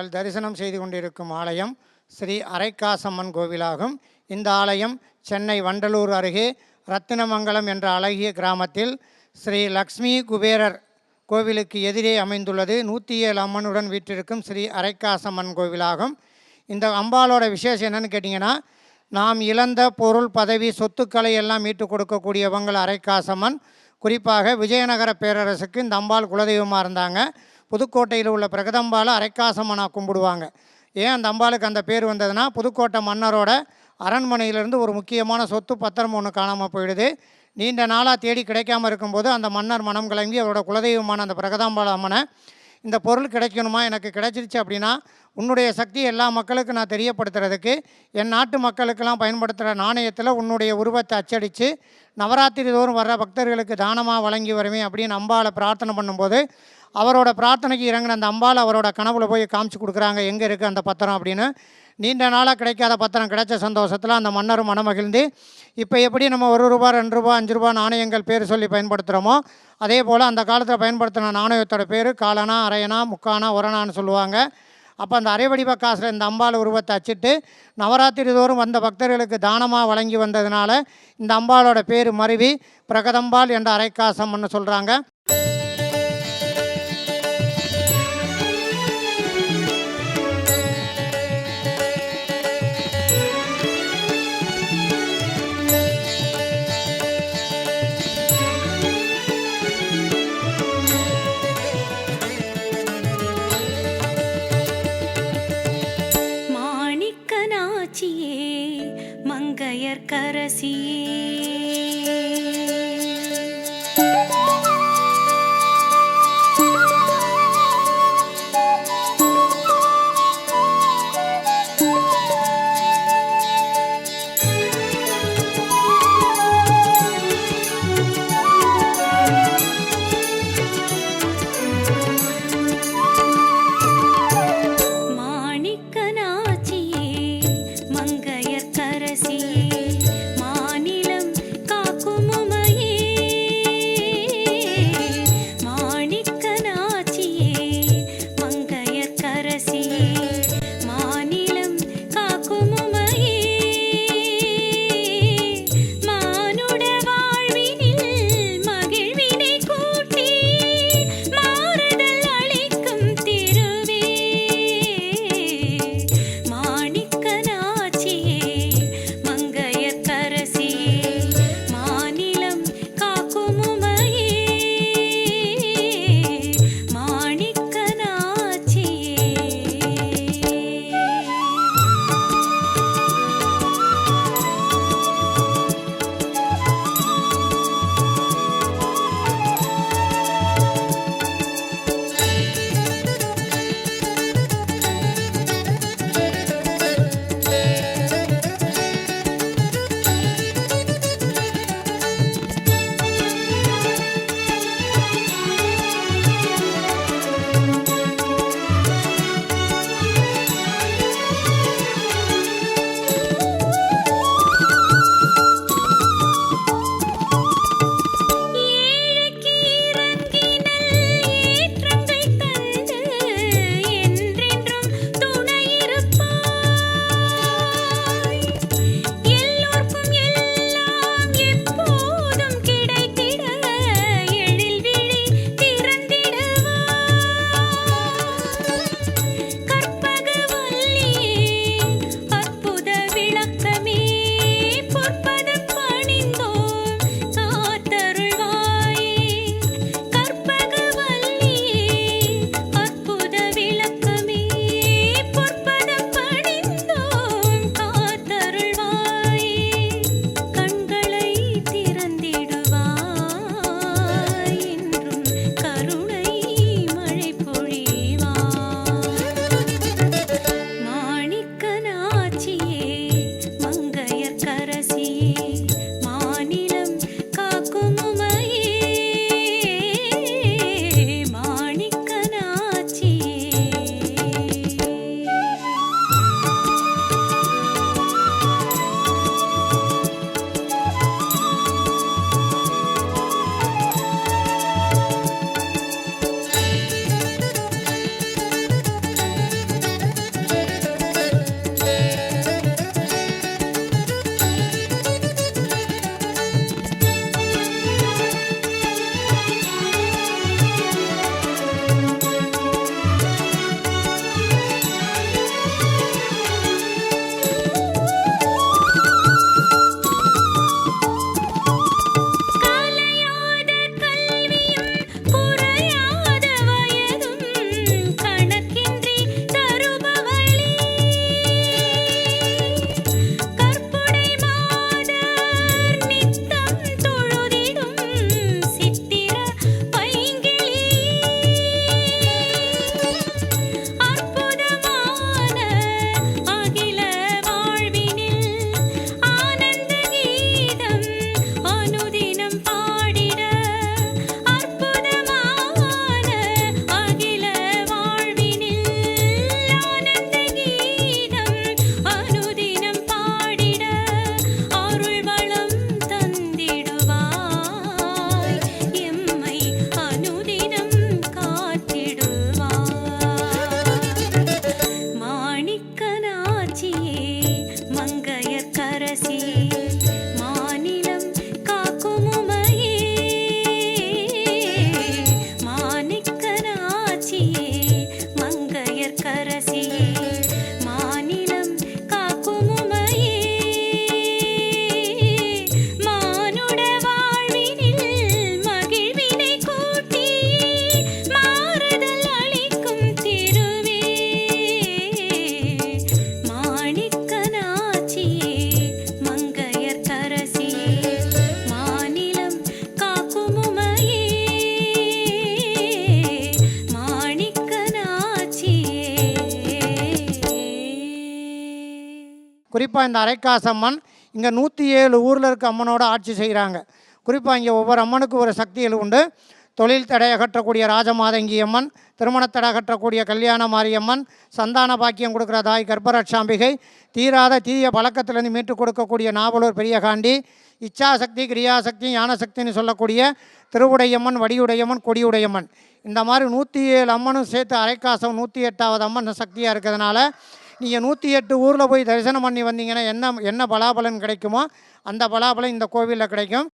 நாங்கள் தரிசனம் செய்து கொண்டிருக்கும் ஆலயம் ஸ்ரீ அரைக்காசம்மன் கோவிலாகும். இந்த ஆலயம் சென்னை வண்டலூர் அருகே ரத்தினமங்கலம் என்ற அழகிய கிராமத்தில் ஸ்ரீ லக்ஷ்மி குபேரர் கோவிலுக்கு எதிரே அமைந்துள்ளது. 107 அம்மனுடன் வீற்றிருக்கும் ஸ்ரீ அரைக்காசம்மன் கோவிலாகும். இந்த அம்பாலோட விசேஷம் என்னன்னு கேட்டிங்கன்னா, நாம் இழந்த பொருள், பதவி, சொத்துக்களை எல்லாம் மீட்டு கொடுக்கக்கூடியவங்கள் அரைக்காசம்மன். குறிப்பாக விஜயநகர பேரரசுக்கு இந்த அம்பாள் குலதெய்வமாக இருந்தாங்க. புதுக்கோட்டையில் உள்ள பிரகதம்பாலை அரைக்காசம்மனாக கும்பிடுவாங்க. ஏன் அந்த அம்பாளுக்கு அந்த பேர் வந்ததுன்னா, புதுக்கோட்டை மன்னரோட அரண்மனையிலிருந்து ஒரு முக்கியமான சொத்து பத்திரம் ஒன்று காணாமல் போயிடுது. நீண்ட நாளாக தேடி கிடைக்காமல் இருக்கும்போது அந்த மன்னர் மனம் கலங்கி அவரோட குலதெய்வமான அந்த பிரகதாம்பாள் அம்மனை, இந்த பொருள் கிடைக்கணுமா, எனக்கு கிடைச்சிருச்சு அப்படின்னா உன்னுடைய சக்தி எல்லா மக்களுக்கும் நான் தெரியப்படுத்துறதுக்கு என் நாட்டு மக்களுக்கெல்லாம் பயன்படுத்துகிற நாணயத்தில் உன்னுடைய உருவத்தை அச்சடித்து நவராத்திரி தோறும் வர்ற பக்தர்களுக்கு தானமாக வழங்கி வருவேன் அப்படின்னு அம்பாளை பிரார்த்தனை பண்ணும்போது, அவரோட பிரார்த்தனைக்கு இறங்கின அந்த அம்பாள் அவரோட கனவுல போய் காமிச்சு கொடுக்குறாங்க, எங்கே இருக்குது அந்த பத்திரம் அப்படின்னு. நீண்ட நாளாக கிடைக்காத பத்திரம் கிடைச்ச சந்தோஷத்தில் அந்த மன்னரும் மனமகிழ்ந்து, இப்போ எப்படி நம்ம 1 ரூபா 2 ரூபா 5 ரூபா நாணயங்கள் பேர் சொல்லி பயன்படுத்துகிறோமோ, அதே போல் அந்த காலத்தில் பயன்படுத்தின நாணயத்தோட பேர் காலனா, அரையனா, முக்கானா, ஒரணான்னு சொல்லுவாங்க. அப்போ அந்த அரை வடிவ காசில் இந்த அம்பாள் உருவத்தை அச்சிட்டு நவராத்திரி தோறும் வந்த பக்தர்களுக்கு தானமாக வழங்கி வந்ததுனால இந்த அம்பாளோட பேர் மருவி பிரகதம்பாள் என்ற அரைக்காசம்னு சொல்கிறாங்க. மங்கையர்க்கரசியே மாநிலம் காக்கும் கரசியே மாநிலம் காக்கும் உமையே மாணிக்கனாட்சியே மங்கையர் கரசியே மாநிலம் காக்கும் உமையே மானுட வாழ்வினில் மகிழ்வினை கூட்டி மாறுதல் அளிக்கும் திருவே மாணிக்கனாட்சியே மங்கையர் கரசியே மாநிலம் காக்கும் உமையே மாணிக்கனாட்சியே. குறிப்பாக இந்த அரைக்காசம்மன் இங்கே 107 ஊரில் இருக்க அம்மனோட ஆட்சி செய்கிறாங்க. குறிப்பாக இங்கே ஒவ்வொரு அம்மனுக்கு ஒரு சக்திகள் உண்டு. தொழில் தடை அகற்றக்கூடிய ராஜமாதங்கி அம்மன், திருமண தடை அகற்றக்கூடிய கல்யாண மாரியம்மன், சந்தான பாக்கியம் கொடுக்குற தாய் கர்ப்பரட்சாம்பிகை, தீராத தீய பழக்கத்திலேருந்து மீட்டு கொடுக்கக்கூடிய நாவலூர் பெரியகாண்டி, இச்சாசக்தி கிரியாசக்தி ஞானசக்தின்னு சொல்லக்கூடிய திருவுடையம்மன், வடிவுடையம்மன், கொடியுடையம்மன். இந்த மாதிரி 107 அம்மனும் சேர்த்து அரைக்காசம் 108வது அம்மன் சக்தியாக இருக்கிறதுனால நீங்கள் 108 ஊரில் போய் தரிசனம் பண்ணி வந்தீங்கன்னா என்ன பலாபலன் கிடைக்குமோ அந்த பலாபலன் இந்த கோவிலில் கிடைக்கும்.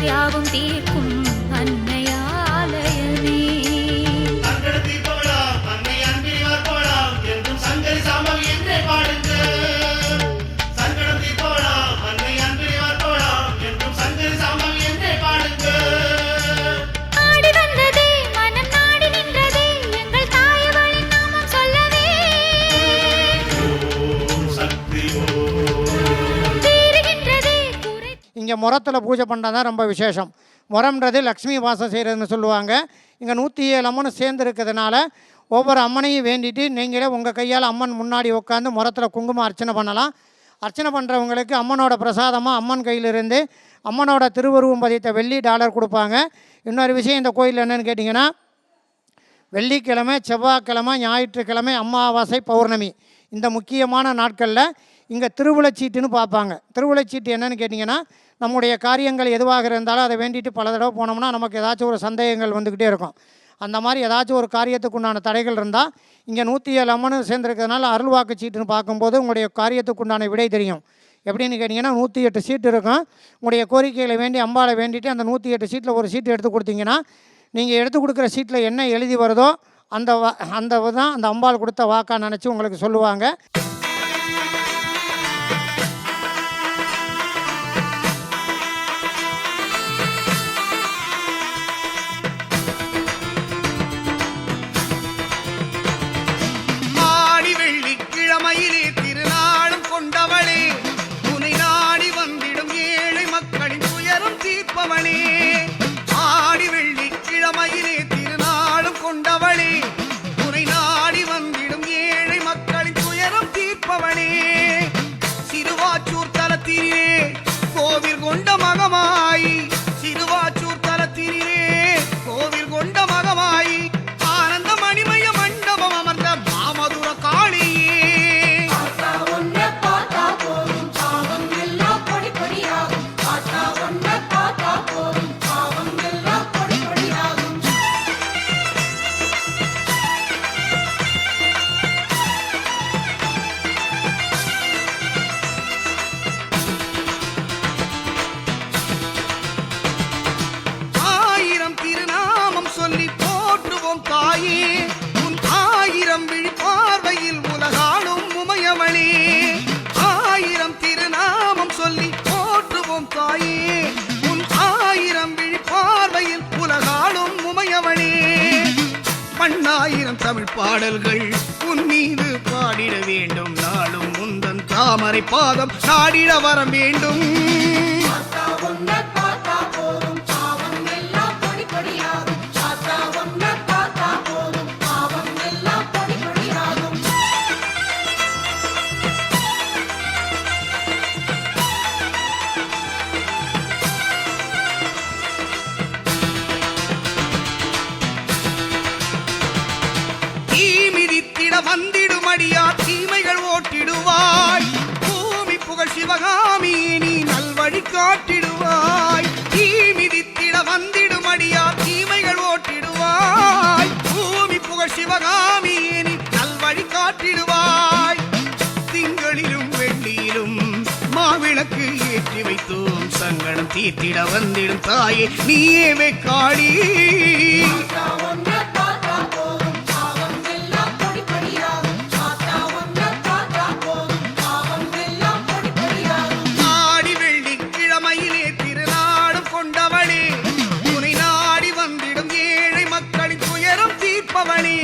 யாவும் தீர்க்கும் அன்னையாலயமே. ஆடி வந்ததே மனம் நாடி நின்றதே எங்கள் தாயவளின் நாமம் சொல்லவே. தீருகின்றதே குறை. இங்கே முறத்தில் பூஜை பண்ணுறது தான் ரொம்ப விசேஷம். முறம்ன்றது லக்ஷ்மி வாசம் செய்கிறதுன்னு சொல்லுவாங்க. இங்கே 107 அம்மனும் சேர்ந்து இருக்கிறதுனால ஒவ்வொரு அம்மனையும் வேண்டிட்டு நீங்களே உங்கள் கையால் அம்மன் முன்னாடி உட்காந்து முறத்தில் குங்குமம் அர்ச்சனை பண்ணலாம். அர்ச்சனை பண்ணுறவங்களுக்கு அம்மனோட பிரசாதமாக அம்மன் கையிலிருந்து அம்மனோட திருவுருவம் பதித்த வெள்ளி டாலர் கொடுப்பாங்க. இன்னொரு விஷயம் இந்த கோயில் என்னென்னு கேட்டிங்கன்னா, வெள்ளிக்கிழமை, செவ்வாய்க்கிழமை, ஞாயிற்றுக்கிழமை, அமாவாசை, பௌர்ணமி இந்த முக்கியமான நாட்களில் இங்கே திருவிழச்சீட்டுன்னு பார்ப்பாங்க. திருவிழச்சீட்டு என்னென்னு கேட்டிங்கன்னா, நம்முடைய காரியங்கள் எதுவாக இருந்தாலும் அதை வேண்டிட்டு பல தடவை போனோம்னா நமக்கு ஏதாச்சும் ஒரு சந்தேகங்கள் வந்துக்கிட்டே இருக்கும். அந்த மாதிரி ஏதாச்சும் ஒரு காரியத்துக்கு உண்டான தடைகள் இருந்தால் இங்கே 107 அம்மனும் சேர்ந்துருக்கிறதுனால அருள்வாக்கு சீட்டுன்னு பார்க்கும்போது உங்களுடைய காரியத்துக்கு உண்டான விடை தெரியும். எப்படின்னு கேட்டிங்கன்னா, 108 சீட்டு இருக்கும். உங்களுடைய கோரிக்கைகளை வேண்டி அம்பாவை வேண்டிட்டு அந்த 108 சீட்டில் ஒரு சீட்டு எடுத்து கொடுத்தீங்கன்னா, நீங்கள் எடுத்து கொடுக்குற சீட்டில் என்ன எழுதி வருதோ அந்த தான் அந்த அம்பாள் கொடுத்த வாக்காக நினச்சி உங்களுக்கு சொல்லுவாங்க. வெள்ளிக்கிழமையிலே திருநாளும் கொண்டவளே, உனை நாடி வந்திடும் ஏழை மக்களின் துயரம் தீர்ப்பவளே. ஆடி வெள்ளிக்கிழமையிலே திருநாளும் கொண்டவளே, உனை நாடி வந்திடும் ஏழை மக்களின் துயரம் தீர்ப்பவளே. சிறுவாச்சூர் தலத்திலே கோவில் கொண்ட மகமாயி, சிறுவாச்சூர் தலத்திலே கோவில் கொண்ட மகமாயி, ஆனந்த மணிமய மண்டபம் அமர்ந்த மாமதுர காளியே. ஆயிரம் திருநாமம் சொல்லி போற்றுவோம் தாயே, உன் 1000 விழி பார்வையில் உலகாளும் உமையவளே. 1000 திருநாமம் சொல்லி போற்றுவோம் தாயே, உன் 1000 விழி பார்வையில் உலகாளும் உமையவளே. 1000 தமிழ் பாடல்கள் உன் மீது பாடிட வேண்டும், நாளும் முந்தன் தாமரை பாதம் நாடிட வர வேண்டும். வந்திடுமடியா தீமைகள் ஓட்டிடுவாய், பூமி புகழ் சிவகாமி நீ நல்வழி காட்டிடுவாய். தீ மிதித்திட வந்திடுமடியா தீமைகள் ஓட்டிடுவாய், பூமி புகழ் சிவகாமி நீ நல்வழி காட்டிடுவாய். திங்களிலும் வெள்ளியிலும் மாவிளக்கு ஏற்றி வைத்தோம், சங்கடம் தீர்த்திட வந்திடும் தாயே நீயே வெக்காளி. உனை நாடி வந்திடும் ஏழை மக்களின் துயரம் தீர்ப்பவளே.